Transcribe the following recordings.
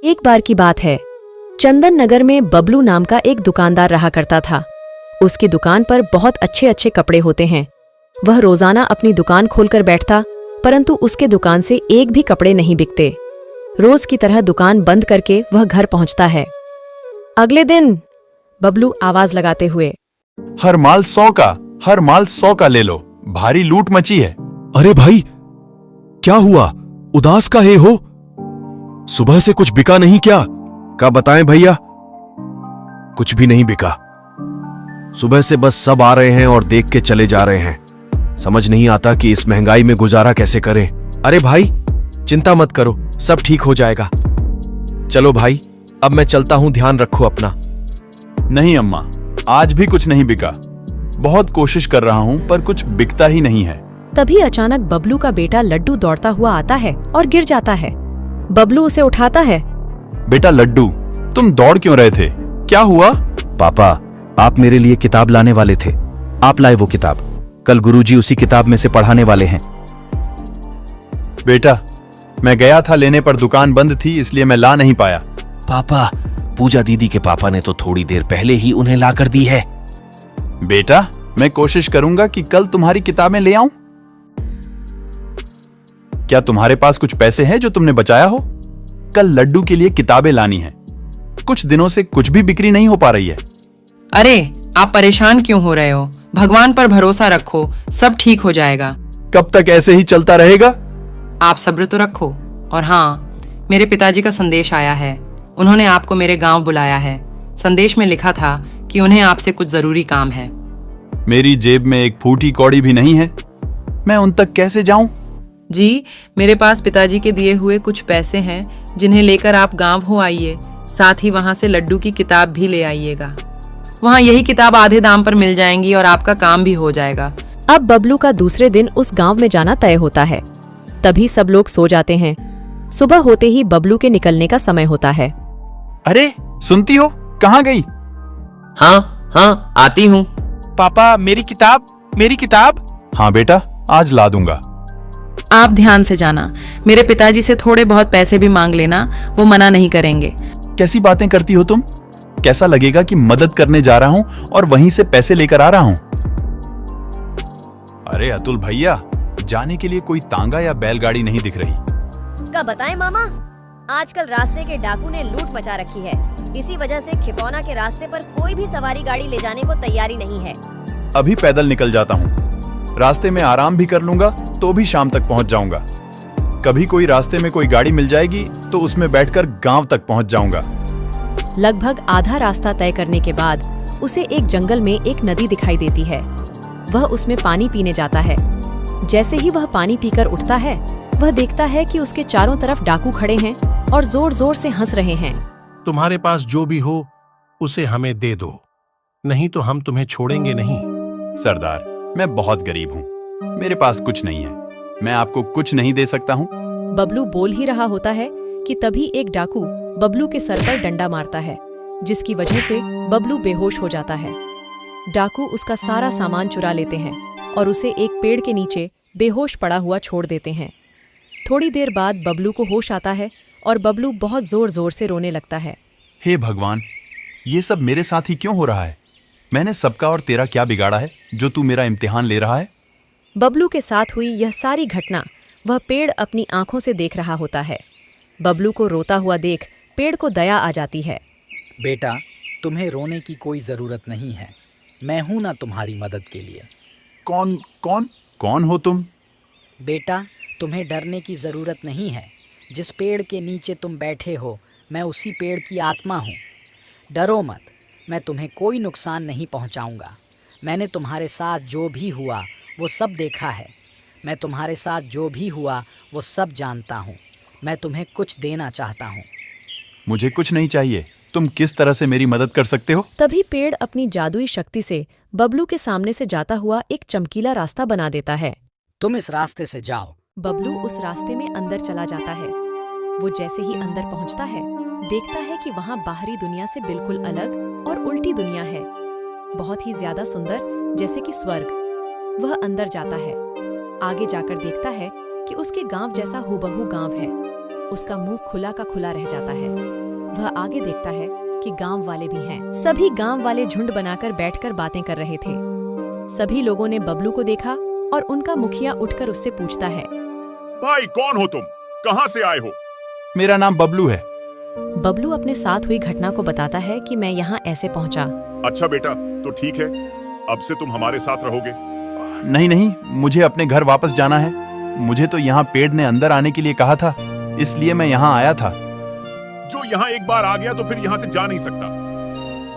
एक बार की बात है, चंदन नगर में बबलू नाम का एक दुकानदार रहा करता था। उसकी दुकान पर बहुत अच्छे अच्छे कपड़े होते हैं। वह रोजाना अपनी दुकान खोलकर बैठता, परंतु उसके दुकान से एक भी कपड़े नहीं बिकते। रोज की तरह दुकान बंद करके वह घर पहुंचता है। अगले दिन बबलू आवाज लगाते हुए, हर माल 100 का ले लो, भारी लूट मची है। अरे भाई, क्या हुआ? उदास का है हो? सुबह से कुछ बिका नहीं क्या? क्या बताएं भैया? कुछ भी नहीं बिका। सुबह से बस सब आ रहे हैं और देख के चले जा रहे हैं। समझ नहीं आता कि इस महंगाई में गुजारा कैसे करें। अरे भाई, चिंता मत करो, सब ठीक हो जाएगा। चलो भाई, अब मैं चलता हूं, ध्यान रखो अपना। नहीं अम्मा, आज भी कुछ नहीं बिका। बहुत कोशिश कर रहा हूं पर कुछ बिकता ही नहीं है। तभी अचानक बबलू का बेटा लड्डू दौड़ता हुआ आता है और गिर जाता है। बबलू उसे उठाता है। बेटा लड्डू, तुम दौड़ क्यों रहे थे? क्या हुआ? पापा, आप मेरे लिए किताब लाने वाले थे। आप लाए वो किताब। कल गुरुजी उसी किताब में से पढ़ाने वाले हैं। बेटा, मैं गया था लेने पर दुकान बंद थी, इसलिए मैं ला नहीं पाया। पापा, पूजा दीदी के पापा ने तो थोड़ी देर पहले ही उन्हें ला कर दी है। बेटा, मैं कोशिश करूंगा कि कल तुम्हारी किताबें ले आऊं। क्या तुम्हारे पास कुछ पैसे हैं जो तुमने बचाया हो? कल लड्डू के लिए किताबें लानी है। कुछ दिनों से कुछ भी बिक्री नहीं हो पा रही है। अरे, आप परेशान क्यों हो रहे हो? भगवान पर भरोसा रखो, सब ठीक हो जाएगा। कब तक ऐसे ही चलता रहेगा? आप सब्र तो रखो। और हाँ, मेरे पिताजी का संदेश आया है। उन्होंने आपको मेरे गांव बुलाया है। संदेश में लिखा था कि उन्हें आपसे कुछ जरूरी काम है। मेरी जेब में एक फूटी कौड़ी भी नहीं है। मैं उन तक कैसे जाऊं? जी, मेरे पास पिताजी के दिए हुए कुछ पैसे हैं, जिन्हें लेकर आप गांव हो आइए। साथ ही वहां से लड्डू की किताब भी ले आइएगा। वहां यही किताब आधे दाम पर मिल जाएंगी और आपका काम भी हो जाएगा। अब बबलू का दूसरे दिन उस गांव में जाना तय होता है। तभी सब लोग सो जाते हैं। सुबह होते ही बबलू के निकलने का समय होता है। अरे, सुनती हो? कहाँ गई? हाँ, आती हूँ। पापा, मेरी किताब। हाँ बेटा, आज ला दूंगा। आप ध्यान से जाना। मेरे पिताजी से थोड़े बहुत पैसे भी मांग लेना, वो मना नहीं करेंगे। कैसी बातें करती हो तुम? कैसा लगेगा कि मदद करने जा रहा हूं और वहीं से पैसे लेकर आ रहा हूं। अरे अतुल भैया, जाने के लिए कोई तांगा या बैलगाड़ी नहीं दिख रही। क्या बताएं मामा, आजकल रास्ते के डाकू ने लूट मचा रखी है। इसी वजह से खिपौना के रास्ते पर कोई भी सवारी गाड़ी ले जाने को तैयारी नहीं है। अभी पैदल निकल जाता हूँ। रास्ते में आराम भी कर लूंगा तो भी शाम तक पहुँच जाऊंगा। कभी कोई रास्ते में कोई गाड़ी मिल जाएगी तो उसमें बैठकर गांव तक पहुँच जाऊंगा। लगभग आधा रास्ता तय करने के बाद उसे एक जंगल में एक नदी दिखाई देती है। वह उसमें पानी पीने जाता है। जैसे ही वह पानी पीकर उठता है, वह देखता है कि उसके चारों तरफ डाकू खड़े हैं और जोर जोर से हंस रहे हैं। तुम्हारे पास जो भी हो उसे हमें दे दो, नहीं तो हम तुम्हें छोड़ेंगे नहीं। सरदार, मैं बहुत गरीब हूँ, मेरे पास कुछ नहीं है। मैं आपको कुछ नहीं दे सकता हूँ। बबलू बोल ही रहा होता है कि तभी एक डाकू बबलू के सर पर डंडा मारता है, जिसकी वजह से बबलू बेहोश हो जाता है। डाकू उसका सारा सामान चुरा लेते हैं और उसे एक पेड़ के नीचे बेहोश पड़ा हुआ छोड़ देते हैं। थोड़ी देर बाद बबलू को होश आता है और बबलू बहुत जोर जोर से रोने लगता है। हे भगवान, ये सब मेरे साथ ही क्यों हो रहा है? मैंने सबका और तेरा क्या बिगाड़ा है जो तू मेरा इम्तिहान ले रहा है? बबलू के साथ हुई यह सारी घटना वह पेड़ अपनी आंखों से देख रहा होता है। बबलू को रोता हुआ देख पेड़ को दया आ जाती है। बेटा, तुम्हें रोने की कोई जरूरत नहीं है। मैं हूं ना तुम्हारी मदद के लिए। कौन हो तुम? बेटा, तुम्हें डरने की जरूरत नहीं है। जिस पेड़ के नीचे तुम बैठे हो, मैं उसी पेड़ की आत्मा हूँ। डरो मत, मैं तुम्हें कोई नुकसान नहीं पहुँचाऊँगा। मैंने तुम्हारे साथ जो भी हुआ वो सब देखा है। मैं तुम्हारे साथ जो भी हुआ वो सब जानता हूँ। मैं तुम्हें कुछ देना चाहता हूँ। मुझे कुछ नहीं चाहिए। तुम किस तरह से मेरी मदद कर सकते हो? तभी पेड़ अपनी जादुई शक्ति से बबलू के सामने से जाता हुआ एक चमकीला रास्ता बना देता है। तुम इस रास्ते से जाओ। बबलू उस रास्ते में अंदर चला जाता है। वो जैसे ही अंदर पहुंचता है, देखता है कि वहां बाहरी दुनिया से बिल्कुल अलग और उल्टी दुनिया है, बहुत ही ज्यादा सुंदर, जैसे कि स्वर्ग। वह अंदर जाता है। आगे जाकर देखता है कि उसके गांव जैसा हूबहू गांव है। उसका मुंह खुला का खुला रह जाता है। वह आगे देखता है कि गांव वाले भी हैं। सभी गांव वाले झुंड बनाकर बैठकर बातें कर रहे थे। सभी लोगों ने बबलू को देखा और उनका मुखिया उठकर उससे पूछता है, भाई कौन हो तुम? कहां से आए हो? मेरा नाम बबलू है। बबलू अपने साथ हुई घटना को बताता है कि मैं यहाँ ऐसे पहुँचा। अच्छा बेटा, तो ठीक है, अब से तुम हमारे साथ रहोगे। नहीं नहीं, मुझे अपने घर वापस जाना है। मुझे तो यहाँ पेड़ ने अंदर आने के लिए कहा था, इसलिए मैं यहाँ आया था। जो यहाँ एक बार आ गया तो फिर यहाँ से जा नहीं सकता।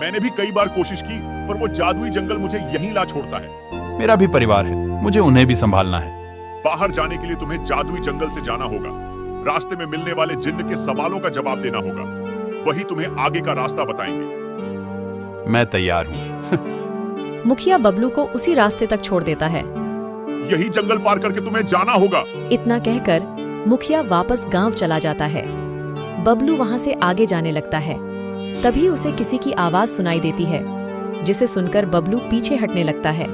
मैंने भी कई बार कोशिश की, पर वो जादुई जंगल मुझे यहीं ला छोड़ता है। मेरा भी परिवार है, मुझे उन्हें भी संभालना है। बाहर जाने के लिए तुम्हें जादुई जंगल से जाना होगा। रास्ते में मिलने वाले जिन्न के सवालों का जवाब देना होगा, वही तुम्हें आगे का रास्ता बताएंगे। मैं तैयार हूँ। मुखिया बबलू को उसी रास्ते तक छोड़ देता है। यही जंगल पार करके तुम्हें जाना होगा। इतना कहकर मुखिया वापस गांव चला जाता है। बबलू वहां से आगे जाने लगता है। तभी उसे किसी की आवाज सुनाई देती है, जिसे सुनकर बबलू पीछे हटने लगता है।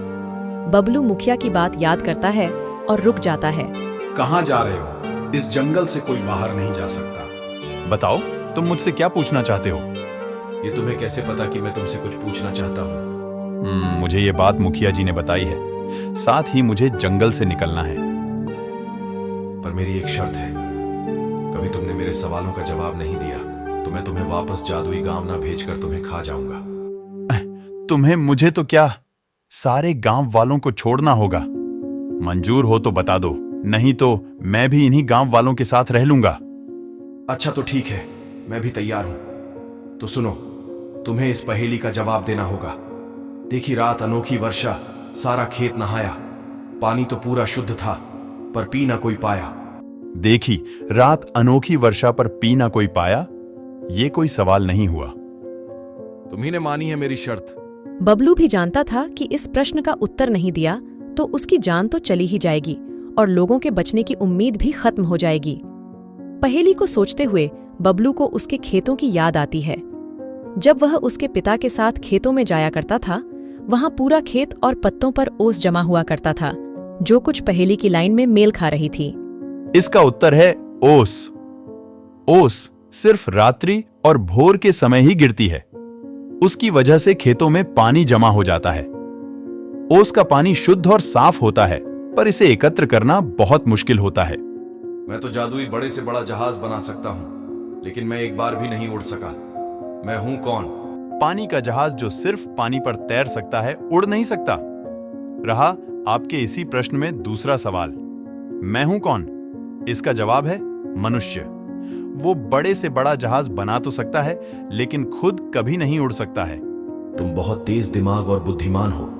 बबलू मुखिया की बात याद करता है और रुक जाता है। कहाँ जा रहे हो? इस जंगल से कोई बाहर नहीं जा सकता। बताओ, तुम मुझसे क्या पूछना चाहते हो? ये तुम्हें कैसे पता कि मैं तुमसे कुछ पूछना चाहता हूँ? मुझे ये बात मुखिया जी ने बताई है। साथ ही मुझे जंगल से निकलना है। पर मेरी एक शर्त है। कभी तुमने मेरे सवालों का जवाब नहीं दिया तो मैं तुम्हें वापस जादुई गांव ना भेजकर तुम्हें खा जाऊंगा। तुम्हें मुझे तो क्या, सारे गांव वालों को छोड़ना होगा। मंजूर हो तो बता दो, नहीं तो मैं भी इन्हीं गांव वालों के साथ रह लूंगा। अच्छा तो ठीक है, मैं भी तैयार हूं। तो सुनो, तुम्हें इस पहेली का जवाब देना होगा। देखी रात अनोखी वर्षा, सारा खेत नहाया। पानी तो पूरा शुद्ध था, पर पी ना कोई पाया। देखी रात अनोखी वर्षा पर पी ना कोई पाया, ये कोई सवाल नहीं हुआ। तुम्ही ने मानी है मेरी शर्त। बबलू भी जानता था कि इस प्रश्न का उत्तर नहीं दिया तो उसकी जान तो चली ही जाएगी और लोगों के बचने की उम्मीद भी खत्म हो जाएगी। पहेली को सोचते हुए बबलू को उसके खेतों की याद आती है। जब वह उसके पिता के साथ खेतों में जाया करता था, वहां पूरा खेत और पत्तों पर ओस जमा हुआ करता था, जो कुछ पहेली की लाइन में मेल खा रही थी। इसका उत्तर है ओस। ओस सिर्फ रात्रि और भोर के समय ही गिरती है। उसकी वजह से खेतों में पानी जमा हो जाता है। ओस का पानी शुद्ध और साफ होता है, पर इसे एकत्र करना बहुत मुश्किल होता है। मैं तो जादुई बड़े से बड़ा जहाज बना सकता हूँ, लेकिन मैं एक बार भी नहीं उड़ सका। मैं हूँ कौन? पानी का जहाज जो सिर्फ पानी पर तैर सकता है, उड़ नहीं सकता। रहा आपके इसी प्रश्न में दूसरा सवाल, मैं हूं कौन? इसका जवाब है मनुष्य। वो बड़े से बड़ा जहाज बना तो सकता है, लेकिन खुद कभी नहीं उड़ सकता है। तुम बहुत तेज दिमाग और बुद्धिमान हो।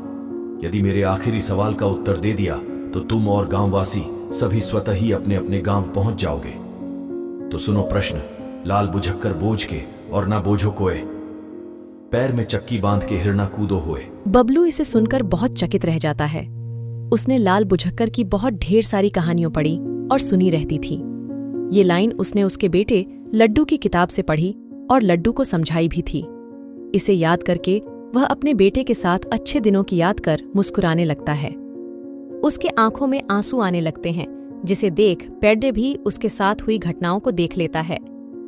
यदि मेरे आखिरी सवाल का उत्तर दे दिया तो तुम और गांववासी सभी स्वतः ही अपने अपने गांव पहुंच जाओगे। तो सुनो प्रश्न, लाल बुझक्कर बोझ के और ना बोझो कोए, पैर में चक्की बांध के हिरना कूदो हुए। बबलू इसे सुनकर बहुत चकित रह जाता है। उसने लाल बुझक्कर की बहुत ढेर सारी कहानियों पढ़ी और सुनी रहती थी। ये लाइन उसने उसके बेटे लड्डू की किताब से पढ़ी और लड्डू को समझाई भी थी। इसे याद करके वह अपने बेटे के साथ अच्छे दिनों की याद कर मुस्कुराने लगता है। उसके आंखों में आंसू आने लगते हैं, जिसे देख पेड्डे भी उसके साथ हुई घटनाओं को देख लेता है।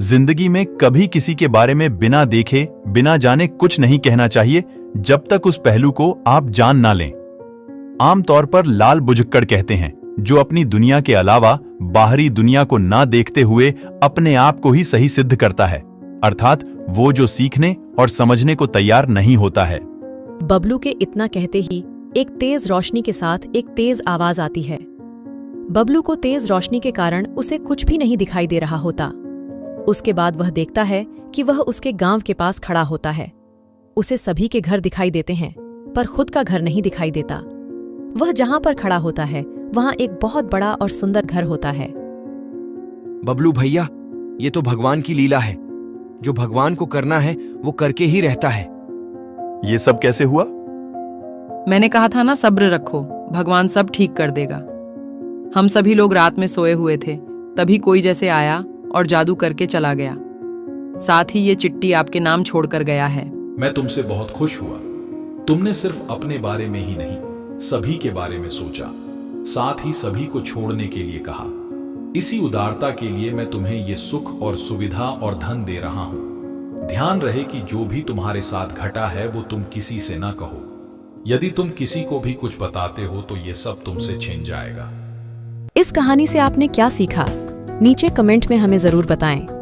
जिंदगी में कभी किसी के बारे में बिना देखे, बिना जाने कुछ नहीं कहना चाहिए, जब तक उस पहलू को आप जान ना लें। आमतौर पर लाल बुझक्कड़ कहते हैं, जो अपनी दुनिया के अलावा बाहरी दुनिया को ना देखते हुए अपने आप को ही सही सिद्ध करता है, अर्थात वो जो सीखने और समझने को तैयार नहीं होता है। बबलू के इतना कहते ही एक तेज रोशनी के साथ एक तेज आवाज आती है। बबलू को तेज रोशनी के कारण उसे कुछ भी नहीं दिखाई दे रहा होता। उसके बाद वह देखता है कि वह उसके गांव के पास खड़ा होता है। उसे सभी के घर दिखाई देते हैं, पर खुद का घर नहीं दिखाई देता। वह जहां पर खड़ा होता है वहां एक बहुत बड़ा और सुंदर घर होता है। बबलू भैया, ये तो भगवान की लीला है। जो भगवान को करना है वो करके ही रहता है। ये सब कैसे हुआ? मैंने कहा था ना, सब्र रखो, भगवान सब ठीक कर देगा। हम सभी लोग रात में सोए हुए थे, तभी कोई जैसे आया और जादू करके चला गया। साथ ही ये चिट्ठी आपके नाम छोड़कर गया है। मैं तुमसे बहुत खुश हुआ। तुमने सिर्फ अपने बारे में ही नहीं, सभी के बारे में सोचा, साथ ही सभी को छोड़ने के लिए कहा। इसी उदारता के लिए मैं तुम्हें ये सुख और सुविधा और धन दे रहा हूं। ध्यान रहे कि जो भी तुम्हारे साथ घटा है वो तुम किसी से ना कहो। यदि तुम किसी को भी कुछ बताते हो तो ये सब तुमसे छिन जाएगा। इस कहानी से आपने क्या सीखा? नीचे कमेंट में हमें जरूर बताएं।